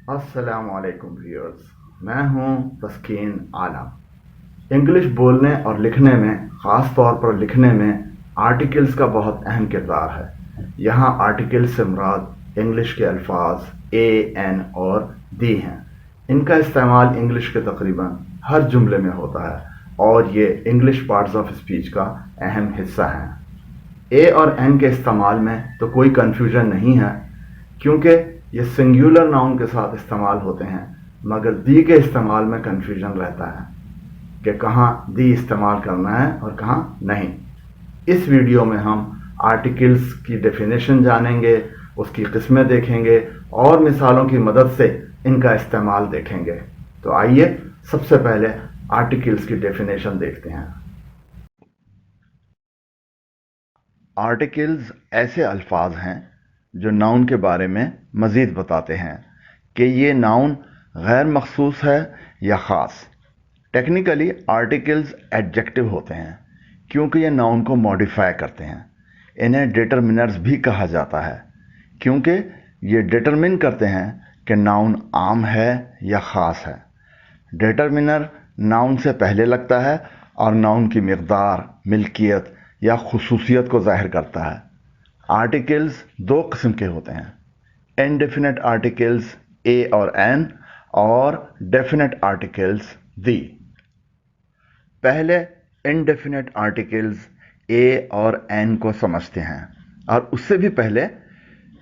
अस्सलाम वालेकुम व्यूअर्स। मैं हूं तस्कीन आलम। इंग्लिश बोलने और लिखने में, ख़ास तौर पर लिखने में, आर्टिकल्स का बहुत अहम किरदार है। यहाँ आर्टिकल्स से मुराद इंग्लिश के अल्फाज ए, एन और दी हैं। इनका इस्तेमाल इंग्लिश के तकरीबन हर जुमले में होता है और ये इंग्लिश पार्ट्स ऑफ स्पीच का अहम हिस्सा हैं। ए और एन के इस्तेमाल में तो कोई कन्फ्यूजन नहीं है, क्योंकि ये सिंगुलर नाउन के साथ इस्तेमाल होते हैं, मगर दी के इस्तेमाल में कन्फ्यूजन रहता है कि कहाँ दी इस्तेमाल करना है और कहाँ नहीं। इस वीडियो में हम आर्टिकल्स की डेफिनेशन जानेंगे, उसकी किस्में देखेंगे और मिसालों की मदद से इनका इस्तेमाल देखेंगे। तो आइए सबसे पहले आर्टिकल्स की डेफिनेशन देखते हैं। आर्टिकल्स ऐसे अल्फाज हैं जो नाउन के बारे में मज़ीद बताते हैं कि ये नाउन गैर मखसूस है या ख़ास। टेक्निकली आर्टिकल्स एडजेक्टिव होते हैं क्योंकि ये नाउन को मॉडिफाई करते हैं। इन्हें डिटरमिनर्स भी कहा जाता है क्योंकि ये डिटरमिन करते हैं कि नाउन आम है या ख़ास है। डिटरमिनर नाउन से पहले लगता है और नाउन की मिक़दार, मिल्कियत या खुसूसियत को ज़ाहिर करता है। आर्टिकल्स दो किस्म के होते हैं: इनडेफिनेट आर्टिकल्स ए और एन और डेफिनेट आर्टिकल्स दी। पहले इनडेफिनेट आर्टिकल्स ए और एन को समझते हैं और उससे भी पहले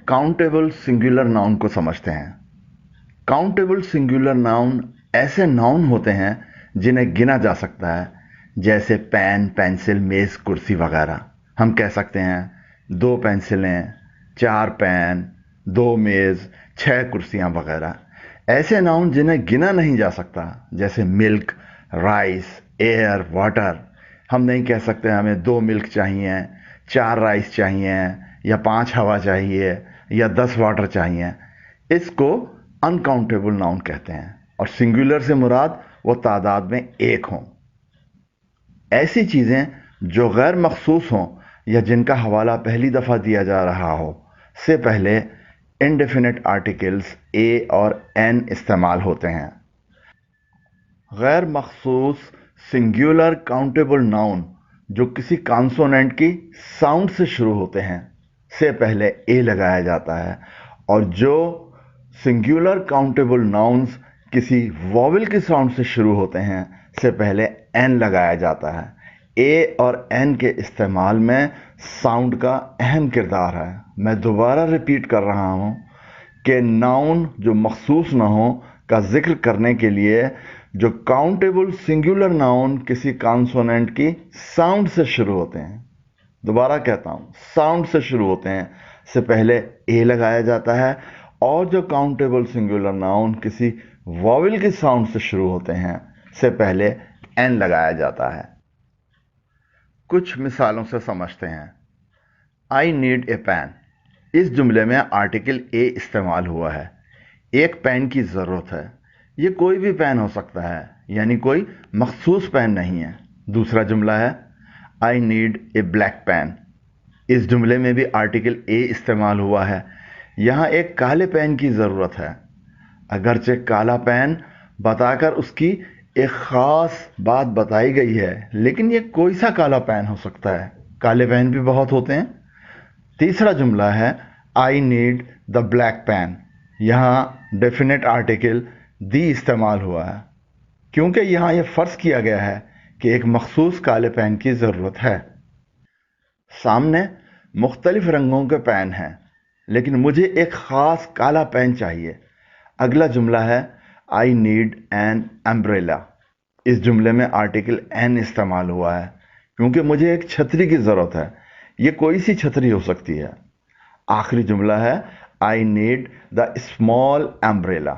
काउंटेबल सिंगुलर नाउन को समझते हैं। काउंटेबल सिंगुलर नाउन ऐसे नाउन होते हैं जिन्हें गिना जा सकता है, जैसे पेन, पेंसिल, मेज़, कुर्सी वगैरह। हम कह सकते हैं 2 पेंसिलें, 4 पेन, 2 मेज़, 6 कुर्सियाँ वगैरह। ऐसे नाउन जिन्हें गिना नहीं जा सकता, जैसे मिल्क, राइस, एयर, वाटर। हम नहीं कह सकते हमें 2 मिल्क चाहिए, 4 राइस चाहिए या 5 हवा चाहिए या 10 वाटर चाहिए। इसको अनकाउंटेबल नाउन कहते हैं और सिंगुलर से मुराद वो तादाद में एक हों। ऐसी चीज़ें जो गैर मखसूस हों या जिनका हवाला पहली दफ़ा दिया जा रहा हो से पहले इनडेफिनेट आर्टिकल्स ए और एन इस्तेमाल होते हैं। गैर मखसूस सिंगुलर काउंटेबल नाउन जो किसी कॉन्सोनेंट की साउंड से शुरू होते हैं से पहले ए लगाया जाता है, और जो सिंगुलर काउंटेबल नाउन्स किसी वॉवेल की साउंड से शुरू होते हैं से पहले एन लगाया जाता है। ए और एन के इस्तेमाल में साउंड का अहम किरदार है। मैं दोबारा रिपीट कर रहा हूँ कि नाउन जो मखसूस ना हो का जिक्र करने के लिए जो काउंटेबल सिंगुलर नाउन किसी कॉन्सोनेंट की साउंड से शुरू होते हैं, दोबारा कहता हूँ, साउंड से शुरू होते हैं से पहले ए लगाया जाता है, और जो काउंटेबल सिंगुलर नाउन किसी वॉवेल की साउंड से शुरू होते हैं से पहले एन लगाया जाता है। कुछ मिसालों से समझते हैं। I need a pen. इस जुमले में आर्टिकल ए इस्तेमाल हुआ है। एक पेन की ज़रूरत है। ये कोई भी पेन हो सकता है, यानी कोई मखसूस पेन नहीं है। दूसरा जुमला है I need a black pen. इस जुमले में भी आर्टिकल ए इस्तेमाल हुआ है। यहाँ एक काले पेन की ज़रूरत है। अगरचे काला पेन बताकर उसकी एक ख़ास बात बताई गई है, लेकिन ये कोई सा काला पेन हो सकता है? काले पेन भी बहुत होते हैं। तीसरा जुमला है I need the black pen. यहाँ डेफिनेट आर्टिकल दी इस्तेमाल हुआ है क्योंकि यहाँ यह फ़र्ज़ किया गया है कि एक मखसूस काले पेन की ज़रूरत है। सामने मुख्तलिफ रंगों के पेन हैं, लेकिन मुझे एक ख़ास काला पेन चाहिए। अगला जुमला है आई नीड एन अम्ब्रेला। इस जुमले में आर्टिकल एन इस्तेमाल हुआ है क्योंकि मुझे एक छतरी की ज़रूरत है। ये कोई सी छतरी हो सकती है। आखिरी जुमला है I need the small umbrella.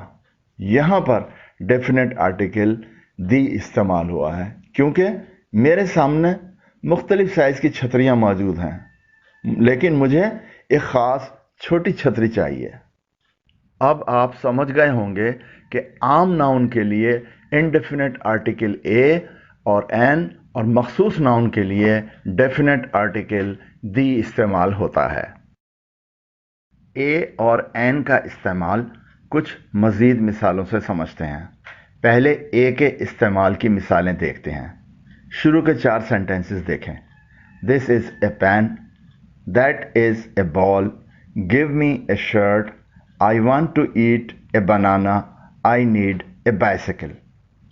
यहाँ पर डेफिनेट आर्टिकल दी इस्तेमाल हुआ है क्योंकि मेरे सामने मुख्तलिफ साइज़ की छतरियाँ मौजूद हैं, लेकिन मुझे एक ख़ास छोटी छतरी चाहिए। अब आप समझ गए होंगे कि आम नाउन के लिए इनडेफिनेट आर्टिकल ए और एन और मखसूस नाउन के लिए डेफिनेट आर्टिकल दी इस्तेमाल होता है। ए और एन का इस्तेमाल कुछ मज़ीद मिसालों से समझते हैं। पहले ए के इस्तेमाल की मिसालें देखते हैं। शुरू के 4 सेंटेंसेस देखें। This is a pen, that is a ball, give me a shirt, I want to eat a banana, I need a bicycle.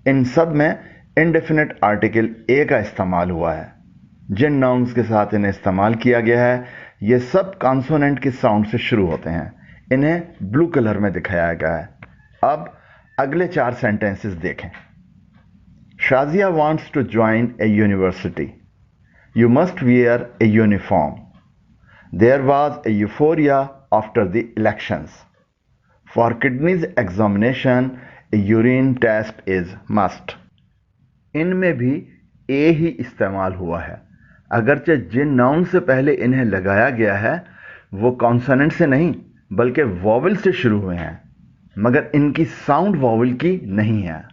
इन सब में इंडेफिनिट आर्टिकल ए का इस्तेमाल हुआ है। जिन नाउन्स के साथ इन्हें इस्तेमाल किया गया है ये सब कॉन्सोनेंट की साउंड से शुरू होते हैं। इन्हें ब्लू कलर में दिखाया गया है। अब अगले 4 सेंटेंसेस देखें। Shazia wants to join a university, you must wear a uniform, there was a euphoria after the elections, for kidneys examination a urine test is must. इनमें भी ए ही इस्तेमाल हुआ है, अगरचे जिन नाउन से पहले इन्हें लगाया गया है वो कॉन्सोनेंट से नहीं बल्कि वॉवल से शुरू हुए हैं, मगर इनकी साउंड वॉवल की नहीं है।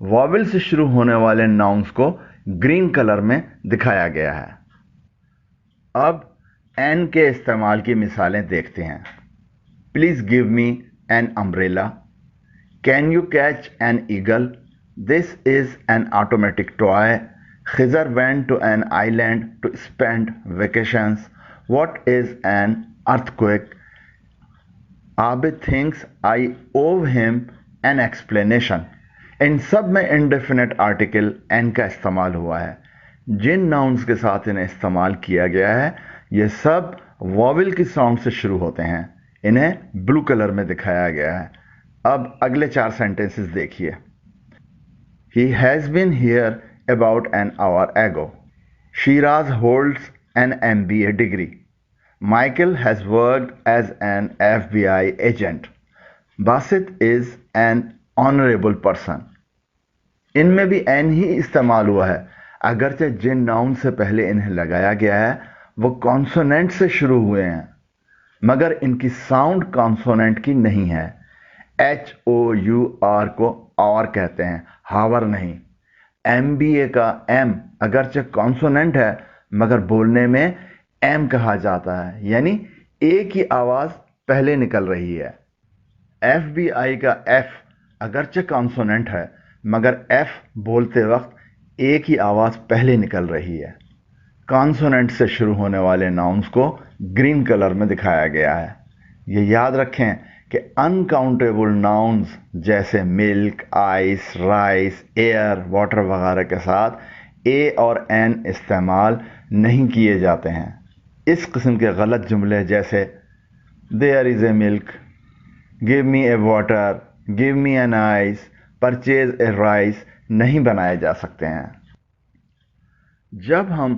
वॉवल से शुरू होने वाले नाउन्स को ग्रीन कलर में दिखाया गया है। अब एन के इस्तेमाल की मिसालें देखते हैं। Please give me an umbrella, can you catch an eagle, this is an automatic toy, Khizar went to an island to spend vacations. What is an earthquake? Abid thinks I owe him an explanation. इन सब में indefinite article n का इस्तेमाल हुआ है। जिन nouns के साथ इन्हें इस्तेमाल किया गया है ये सब वॉवल की साउंड से शुरू होते हैं। इन्हें ब्लू कलर में दिखाया गया है। अब अगले 4 सेंटेंसेस देखिए। He has been here about an hour ago. Shiraz holds an MBA degree. Michael has worked as an FBI agent. Basit is an honorable person. इनमें भी एन ही इस्तेमाल हुआ है, अगरचे जिन नाउन से पहले इन्हें लगाया गया है वो कॉन्सोनेंट से शुरू हुए हैं, मगर इनकी साउंड कॉन्सोनेंट की नहीं है। HOUR को और कहते हैं, हावर नहीं। MBA का M अगरचे कॉन्सोनेंट है मगर बोलने में M कहा जाता है, यानी ए की आवाज पहले निकल रही है। FBI का F अगरचे कॉन्सोनेंट है मगर F बोलते वक्त ए की आवाज पहले निकल रही है। कॉन्सोनेंट से शुरू होने वाले नाउन्स को ग्रीन कलर में दिखाया गया है। ये याद रखें कि अनकाउंटेबल नाउन्स जैसे milk, ice, rice, air, water वगैरह के साथ ए और एन इस्तेमाल नहीं किए जाते हैं। इस किस्म के गलत जुमले जैसे there is a milk, give me a water, give me an ice, purchase a rice नहीं बनाए जा सकते हैं। जब हम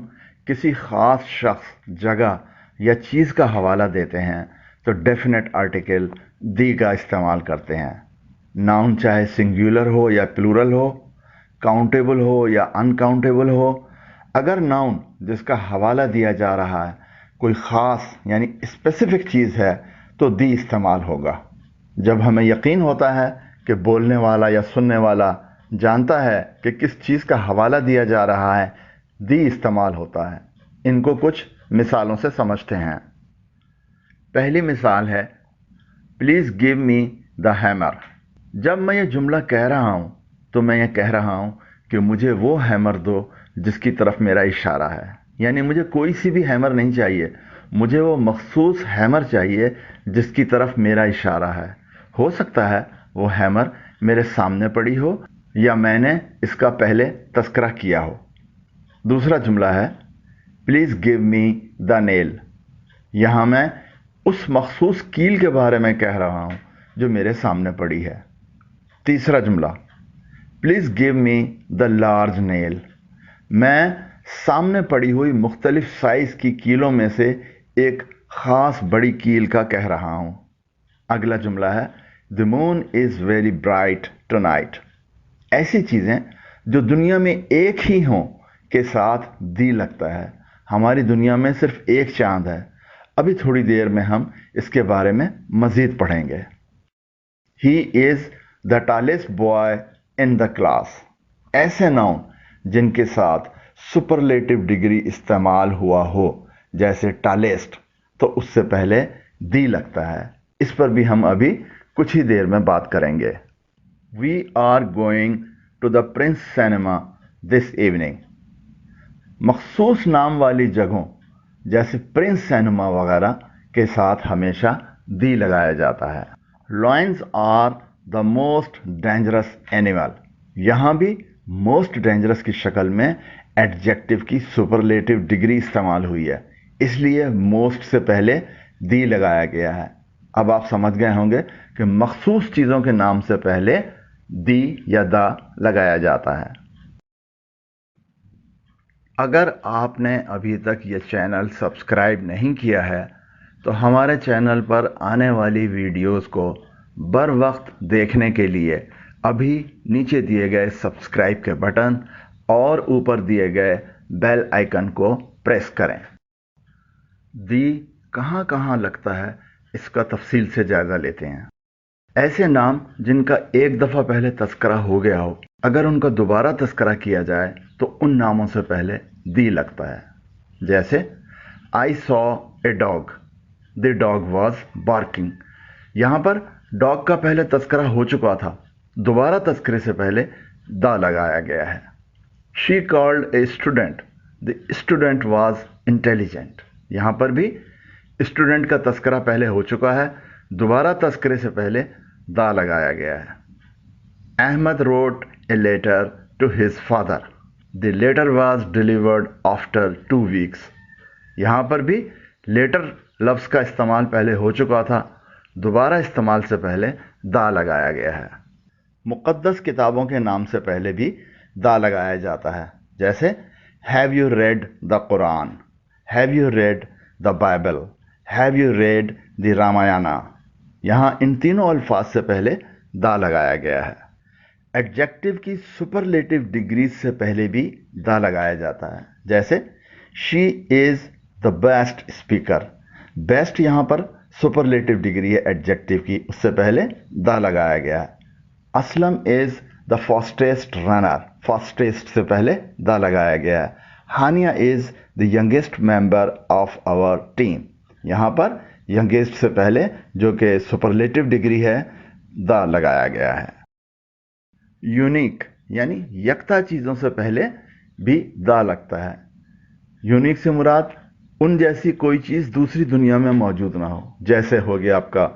किसी ख़ास शख्स, जगह या चीज़ का हवाला देते हैं तो डेफिनेट आर्टिकल दी का इस्तेमाल करते हैं। नाउन चाहे सिंगुलर हो या प्लूरल हो, काउंटेबल हो या अनकाउंटेबल हो, अगर नाउन जिसका हवाला दिया जा रहा है कोई ख़ास यानी स्पेसिफिक चीज़ है तो दी इस्तेमाल होगा। जब हमें यकीन होता है कि बोलने वाला या सुनने वाला जानता है कि किस चीज़ का हवाला दिया जा रहा है, दी इस्तेमाल होता है। इनको कुछ मिसालों से समझते हैं। पहली मिसाल है please give me the hammer. जब मैं ये जुमला कह रहा हूँ तो मैं ये कह रहा हूँ कि मुझे वो हैमर दो जिसकी तरफ मेरा इशारा है, यानी मुझे कोई सी भी हैमर नहीं चाहिए, मुझे वो मखसूस हैमर चाहिए जिसकी तरफ मेरा इशारा है। हो सकता है वो हैमर मेरे सामने पड़ी हो या मैंने इसका पहले तस्करा किया हो। दूसरा जुमला है please give me the nail. यहाँ मैं उस मखसूस कील के बारे में कह रहा हूँ जो मेरे सामने पड़ी है। तीसरा जुमला please give me the large nail. मैं सामने पड़ी हुई मुख्तलिफ साइज़ की कीलों में से एक ख़ास बड़ी कील का कह रहा हूँ। अगला जुमला है the moon is very bright tonight. ऐसी चीज़ें जो दुनिया में एक ही हों के साथ दी लगता है। हमारी दुनिया में सिर्फ एक चांद है। अभी थोड़ी देर में हम इसके बारे में मज़ीद पढ़ेंगे। He is the tallest boy in the class. ऐसे नाउन जिनके साथ सुपरलेटिव डिग्री इस्तेमाल हुआ हो जैसे टॉलेस्ट, तो उससे पहले दी लगता है। इस पर भी हम अभी कुछ ही देर में बात करेंगे। We are going to the Prince cinema this evening. मखसूस नाम वाली जगहों जैसे प्रिंस सिनेमा वगैरह के साथ हमेशा दी लगाया जाता है। Lions are the most dangerous animal. यहाँ भी मोस्ट डेंजरस की शक्ल में एडजेक्टिव की सुपरलेटिव डिग्री इस्तेमाल हुई है, इसलिए मोस्ट से पहले दी लगाया गया है। अब आप समझ गए होंगे कि मखसूस चीज़ों के नाम से पहले दी या दा लगाया जाता है। अगर आपने अभी तक ये चैनल सब्सक्राइब नहीं किया है तो हमारे चैनल पर आने वाली वीडियोस को बर वक्त देखने के लिए अभी नीचे दिए गए सब्सक्राइब के बटन और ऊपर दिए गए बेल आइकन को प्रेस करें। दी कहाँ कहाँ लगता है इसका तफसील से जायजा लेते हैं। ऐसे नाम जिनका एक दफ़ा पहले तस्करा हो गया हो, अगर उनका दोबारा तस्करा किया जाए तो उन नामों से पहले दी लगता है। जैसे I saw a dog, the dog was barking. यहाँ पर डॉग का पहले तस्करा हो चुका था, दोबारा तस्करे से पहले दा लगाया गया है। She called a student, the student was intelligent. यहाँ पर भी स्टूडेंट का तस्करा पहले हो चुका है, दोबारा तस्करे से पहले दा लगाया गया है। Ahmad wrote a letter to his father, the letter was delivered after 2 weeks. यहाँ पर भी लेटर लफ्ज़ का इस्तेमाल पहले हो चुका था, दोबारा इस्तेमाल से पहले दा लगाया गया है। मुक़द्दस किताबों के नाम से पहले भी दा लगाया जाता है। जैसे have you read the Quran, have you read the Bible, have you read the Ramayana. यहाँ इन तीनों अल्फाज से पहले दा लगाया गया है। एडजेक्टिव की सुपरलेटिव डिग्रीज से पहले भी दा लगाया जाता है। जैसे she is the best speaker. Best यहाँ पर सुपरलेटिव डिग्री है एडजेक्टिव की, उससे पहले दा लगाया गया है। Aslam is the fastest runner, fastest से पहले दा लगाया गया है। Hania is the youngest member of our team. यहाँ पर यंगेस्ट से पहले, जो कि सुपरलेटिव डिग्री है, दा लगाया गया है। यूनिक यानी यकता चीज़ों से पहले भी दा लगता है। यूनिक से मुराद उन जैसी कोई चीज़ दूसरी दुनिया में मौजूद ना हो, जैसे हो गया आपका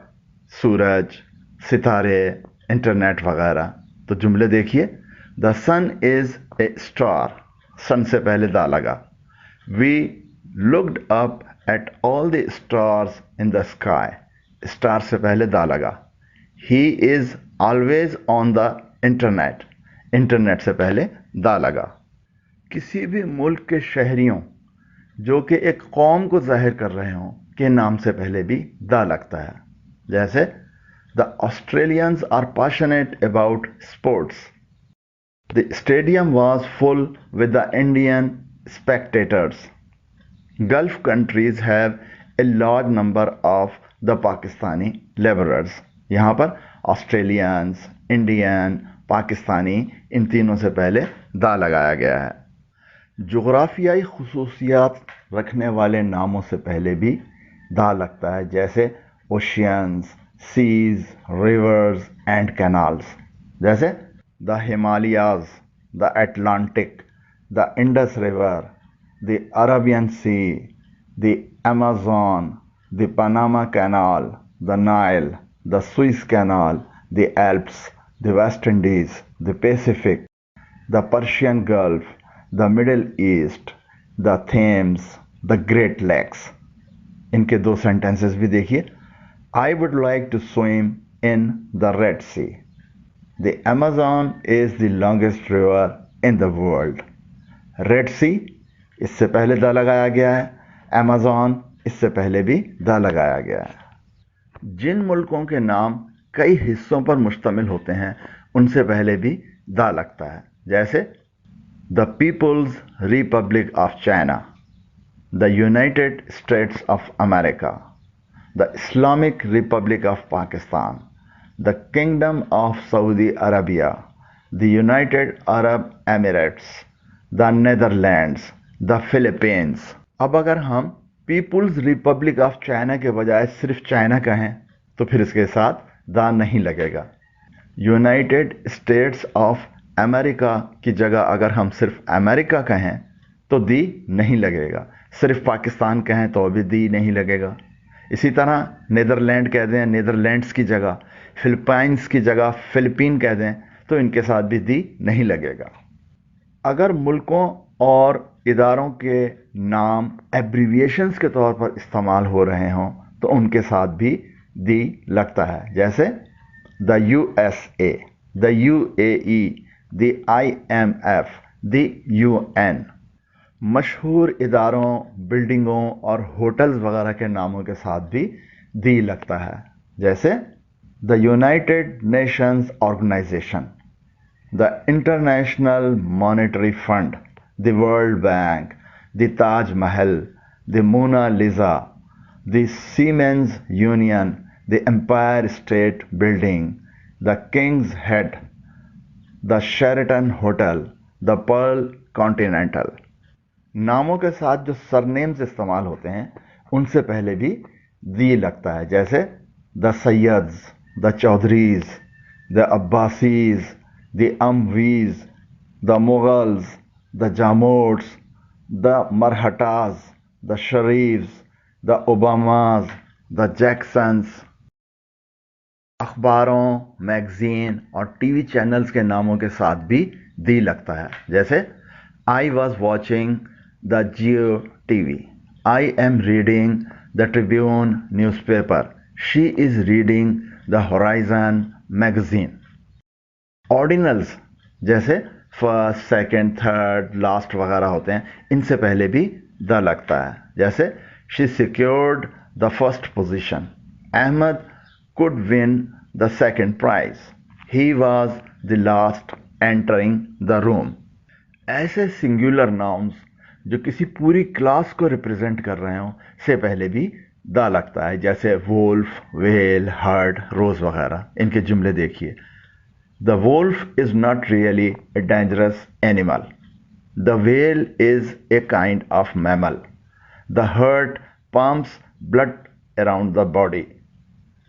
सूरज, सितारे, इंटरनेट वगैरह। तो जुमले देखिए, the sun is a star, sun से पहले दा लगा। We looked up at all the stars in the sky, star से पहले दा लगा। He is always on the internet, internet से पहले दा लगा। किसी भी मुल्क के शहरियों जो कि एक कौम को जाहिर कर रहे हों के नाम से पहले भी दा लगता है। जैसे the Australians are passionate about sports, the stadium was full with the Indian spectators. Gulf countries have a large number of the Pakistani labourers. यहाँ पर ऑस्ट्रेलियंस, इंडियन, पाकिस्तानी, इन तीनों से पहले दा लगाया गया है। जोग्राफियाई खुसूसियात रखने वाले नामों से पहले भी दा लगता है। जैसे oceans, seas, rivers and canals. जैसे the Himalayas, the Atlantic, the Indus River, the Arabian Sea, the Amazon, the Panama Canal, the Nile, the Swiss Canal, the Alps, the West Indies, the Pacific, the Persian Gulf, the Middle East, the Thames, the Great Lakes. इनके 2 sentences भी देखिए। I would like to swim in the Red Sea, the Amazon is the longest river in the world. Red सी इससे पहले the लगाया गया है, Amazon इससे पहले भी दा लगाया गया है। जिन मुल्कों के नाम कई हिस्सों पर मुश्तमिल होते हैं उनसे पहले भी दा लगता है। जैसे the People's Republic of China, the United States of America, the Islamic Republic of Pakistan, the Kingdom of Saudi Arabia, the United Arab Emirates, the Netherlands, the Philippines. अब अगर हम पीपल्स रिपब्लिक ऑफ चाइना के बजाय सिर्फ China कहें तो फिर इसके साथ دا नहीं लगेगा। यूनाइटेड स्टेट्स ऑफ अमेरिका की जगह अगर हम सिर्फ अमेरिका कहें तो दी नहीं लगेगा, सिर्फ पाकिस्तान कहें तो भी दी नहीं लगेगा। इसी तरह नीदरलैंड कह दें, नीदरलैंड्स की जगह, फिलिपाइंस की जगह फिलिपीन कह दें तो इनके साथ भी दी नहीं लगेगा। अगर मुल्कों और इदारों के नाम एब्रीविएशंस के तौर पर इस्तेमाल हो रहे हों तो उनके साथ भी दी लगता है, जैसे the USA, the UAE, the IMF, the UN। मशहूर इदारों, बिल्डिंगों और होटल्स वगैरह के नामों के साथ भी दी लगता है, जैसे the United Nations Organization, the International Monetary Fund, the World Bank, the Taj Mahal, the Mona Lisa, the Siemens Union, the Empire State Building, the Kings Head, the Sheraton Hotel, the Pearl Continental. नामों के साथ जो surnames इस्तेमाल होते हैं उनसे पहले भी दी लगता है, जैसे the Syeds, the Chaudhrys, the Abbasis, the Umayyads, the Mughals, the Jamots, the Marathas, the Sharifs, the Obamas, the Jacksons. अखबारों, मैगजीन और टीवी चैनल्स के नामों के साथ भी दी लगता है, जैसे I was watching the Jio TV, I am reading the Tribune newspaper, she is reading the horizon magazine. Ordinals जैसे फर्स्ट, सेकंड, थर्ड, लास्ट वगैरह होते हैं, इनसे पहले भी द लगता है, जैसे she secured the first position, Ahmad could win the second prize, he was the last entering the room। ऐसे सिंगुलर नाउन्स जो किसी पूरी क्लास को रिप्रेजेंट कर रहे हों से पहले भी द लगता है, जैसे वोल्फ, वेल, हर्ड, रोज वगैरह। इनके जुमले देखिए। The wolf is not really a dangerous animal, the whale is a kind of mammal, the heart pumps blood around the body,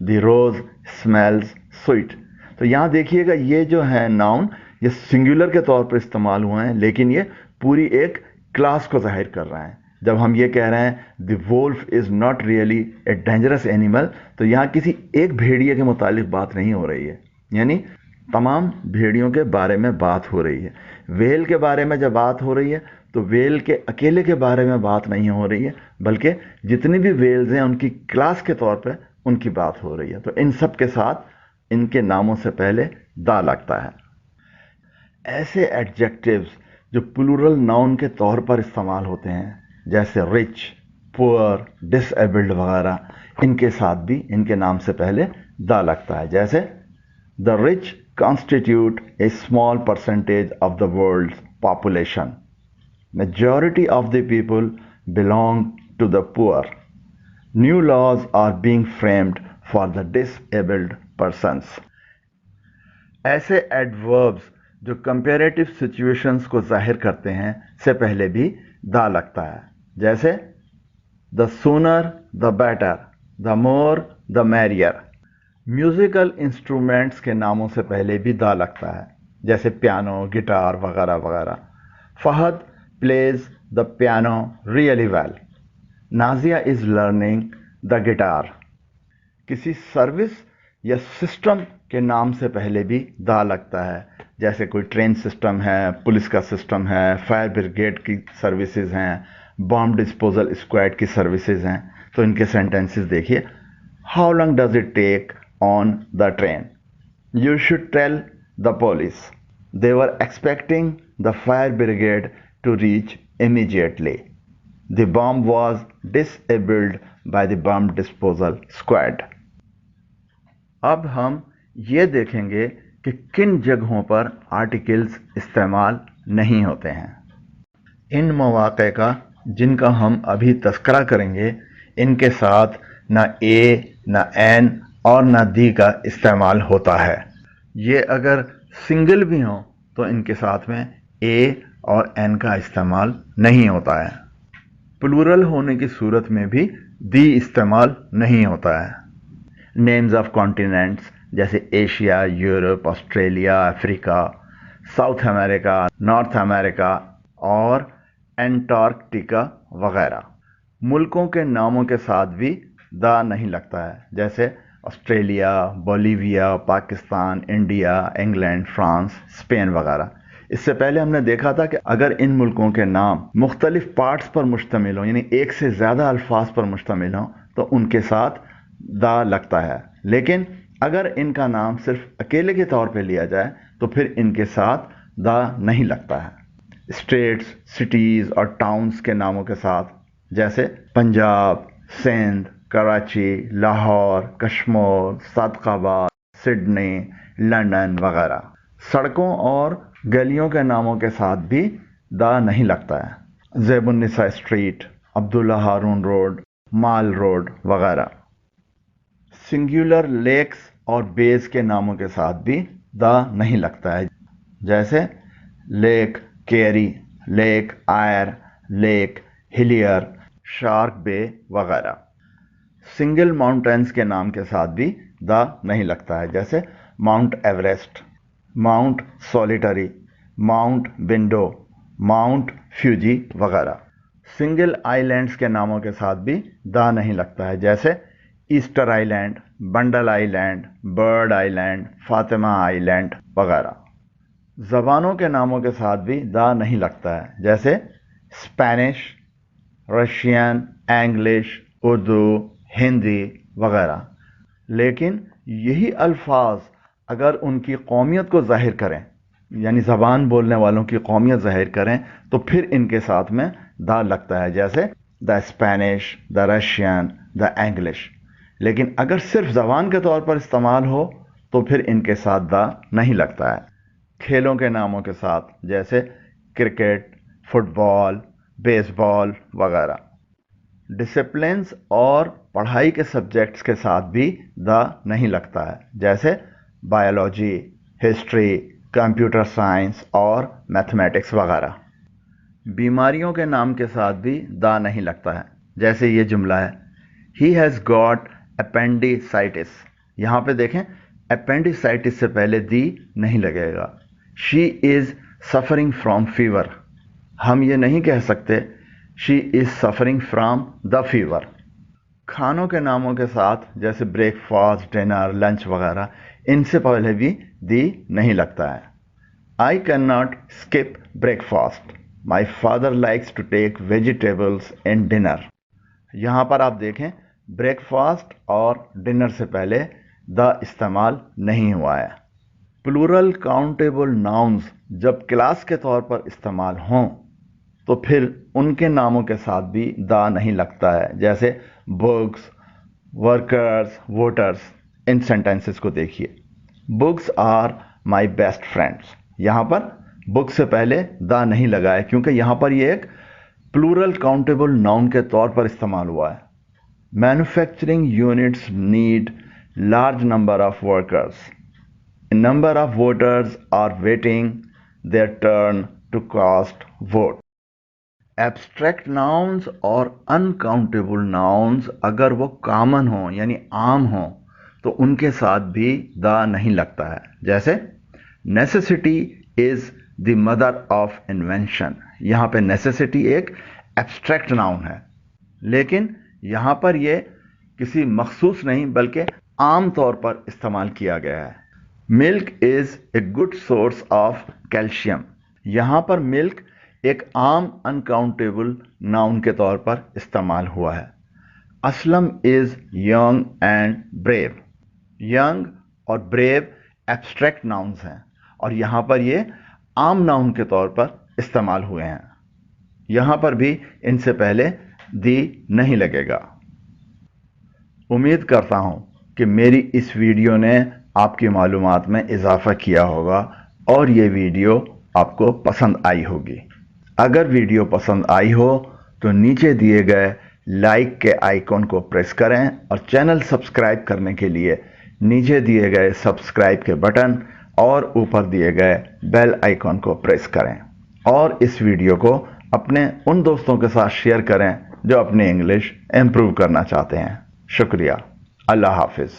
the rose smells sweet. तो यहाँ देखिएगा ये जो है नाउन ये सिंगुलर के तौर पर इस्तेमाल हुए हैं, लेकिन ये पूरी एक क्लास को जाहिर कर रहे हैं। जब हम ये कह रहे हैं the wolf is not really a dangerous animal, तो यहाँ किसी एक भेड़िए के मुतालिक बात नहीं हो रही है, यानी तमाम भेड़ियों के बारे में बात हो रही है। वेल के बारे में जब बात हो रही है तो वेल के अकेले के बारे में बात नहीं हो रही है, बल्कि जितनी भी वेल्स हैं उनकी क्लास के तौर पर उनकी बात हो रही है। तो इन सब के साथ इनके नामों से पहले दा लगता है। ऐसे एडजेक्टिव्स जो प्लूरल नाउन के तौर पर इस्तेमाल होते हैं, जैसे रिच, पुअर, डिसेबल्ड वगैरह, इनके साथ भी इनके नाम से पहले दा लगता है, जैसे the rich constitute a small percentage of the world's population, majority of the people belong to the poor, new laws are being framed for the disabled persons. ऐसे एडवर्ब्स जो कंपैरेटिव सिचुएशंस को जाहिर करते हैं से पहले भी दा लगता है, जैसे the sooner the better, the more the merrier. Musical instruments के नामों से पहले भी दा लगता है, जैसे पियानो, गिटार वगैरह वगैरह। Fahad plays the piano really well, Nazia is learning the guitar. किसी सर्विस या सिस्टम के नाम से पहले भी दा लगता है, जैसे कोई ट्रेन सिस्टम है, पुलिस का सिस्टम है, फायर ब्रिगेड की सर्विसेज हैं, बॉम्ब डिस्पोजल स्क्वाड की सर्विसेज हैं। तो इनके सेंटेंसेस देखिए। How long does it take on the train, you should tell the police, they were expecting the fire brigade to reach immediately, the bomb was disabled by the bomb disposal squad. अब हम ये देखेंगे कि किन जगहों पर articles इस्तेमाल नहीं होते हैं। इन मौक़े का जिनका हम अभी तज़किरा करेंगे, इनके साथ ना ए, ना एन और ना दी का इस्तेमाल होता है। ये अगर सिंगल भी हों तो इनके साथ में ए और एन का इस्तेमाल नहीं होता है। प्लूरल होने की सूरत में भी दी इस्तेमाल नहीं होता है। नेम्स ऑफ कॉन्टिनेंट्स, जैसे Asia, Europe, Australia, Africa, south America, north America और एंटार्कटिका वगैरह। मुल्कों के नामों के साथ भी द नहीं लगता है, जैसे Australia, Bolivia, Pakistan, India, England, France, Spain वगैरह। इससे पहले हमने देखा था कि अगर इन मुल्कों के नाम मुख्तलिफ पार्ट्स पर मुश्तमिल हों, यानी एक से ज़्यादा अल्फाज पर मुश्तमिल हों, तो उनके साथ दा लगता है। लेकिन अगर इनका नाम सिर्फ अकेले के तौर पे लिया जाए तो फिर इनके साथ दा नहीं लगता है। स्टेट्स, सिटीज़ और टाउन्स के नामों के साथ, जैसे पंजाब, सिंध, कराची, लाहौर, कश्मीर, सादकाबाद, सिडनी, लंदन वगैरह। सड़कों और गलियों के नामों के साथ भी दा नहीं लगता है। ज़ेबुन्निसा स्ट्रीट, अब्दुल्ला हारून रोड, माल रोड वगैरह। सिंगुलर लेक्स और बेस के नामों के साथ भी दा नहीं लगता है, जैसे लेक केरी, लेक आयर, लेक हिलियर, शार्क बे वगैरह। सिंगल माउंटेन्स के नाम के साथ भी दा नहीं लगता है, जैसे mount Everest, mount Solitary, mount Window, mount Fuji वगैरह। सिंगल आइलैंड्स के नामों के साथ भी दा नहीं लगता है, जैसे Easter island, bundle island, bird island, Fatima island वगैरह। ज़बानों के नामों के साथ भी दा नहीं लगता है, जैसे Spanish, Russian, English, Urdu, Hindi वगैरह। लेकिन यही अल्फाज अगर उनकी कौमियत को ज़ाहिर करें, यानी ज़बान बोलने वालों की कौमियत ज़ाहिर करें, तो फिर इनके साथ में दा लगता है, जैसे the Spanish, the Russian, the English. लेकिन अगर सिर्फ ज़बान के तौर पर इस्तेमाल हो तो फिर इनके साथ दा नहीं लगता है। खेलों के नामों के साथ, जैसे क्रिकेट, फुटबॉल, बेसबॉल वगैरह। डिसिप्लिन्स और पढ़ाई के सब्जेक्ट्स के साथ भी दा नहीं लगता है, जैसे बायोलॉजी, हिस्ट्री, कंप्यूटर साइंस और मैथमेटिक्स वगैरह। बीमारियों के नाम के साथ भी दा नहीं लगता है, जैसे ये जुमला है, ही हैज़ गॉट अपेंडिसाइटिस। यहाँ पे देखें, अपेंडिसाइटिस से पहले दी नहीं लगेगा। She is suffering from fever, हम ये नहीं कह सकते she is suffering from the fever. खानों के नामों के साथ, जैसे ब्रेकफास्ट, डिनर, लंच वगैरह, इनसे पहले भी दी नहीं लगता है। I can not skip breakfast, my father likes to take vegetables in dinner. यहाँ पर आप देखें, ब्रेकफास्ट और डिनर से पहले द इस्तेमाल नहीं हुआ है। प्लूरल काउंटेबल नाउन्स जब क्लास के तौर पर इस्तेमाल हों तो फिर उनके नामों के साथ भी दा नहीं लगता है, जैसे बुक्स, वर्कर्स, वोटर्स। इन सेंटेंसेस को देखिए, books are my best friends. यहाँ पर बुक से पहले दा नहीं लगा है, क्योंकि यहाँ पर ये एक प्लूरल काउंटेबल नाउन के तौर पर इस्तेमाल हुआ है। Manufacturing units need large number of workers, number of voters are waiting their turn to cast vote. Abstract nouns और अनकाउंटेबल नाउन्स अगर वो कॉमन हों, यानी आम हों, तो उनके साथ भी दा नहीं लगता है, जैसे necessity is the mother of invention. यहाँ पे नेसेसिटी एक एब्स्ट्रैक्ट नाउन है, लेकिन यहाँ पर ये किसी मखसूस नहीं बल्कि आम तौर पर इस्तेमाल किया गया है। Milk is a good source of calcium. यहाँ पर मिल्क एक आम अनकाउंटेबल नाउन के तौर पर इस्तेमाल हुआ है। Aslam is young and brave. Young और ब्रेव एब्स्ट्रैक्ट नाउन्स हैं और यहाँ पर ये आम नाउन के तौर पर इस्तेमाल हुए हैं। यहाँ पर भी इनसे पहले दी नहीं लगेगा। उम्मीद करता हूँ कि मेरी इस वीडियो ने आपकी मालूमात में इजाफा किया होगा और ये वीडियो आपको पसंद आई होगी। अगर वीडियो पसंद आई हो तो नीचे दिए गए लाइक के आइकॉन को प्रेस करें और चैनल सब्सक्राइब करने के लिए नीचे दिए गए सब्सक्राइब के बटन और ऊपर दिए गए बेल आइकॉन को प्रेस करें और इस वीडियो को अपने उन दोस्तों के साथ शेयर करें जो अपनी इंग्लिश इम्प्रूव करना चाहते हैं। शुक्रिया। अल्लाह हाफिज़।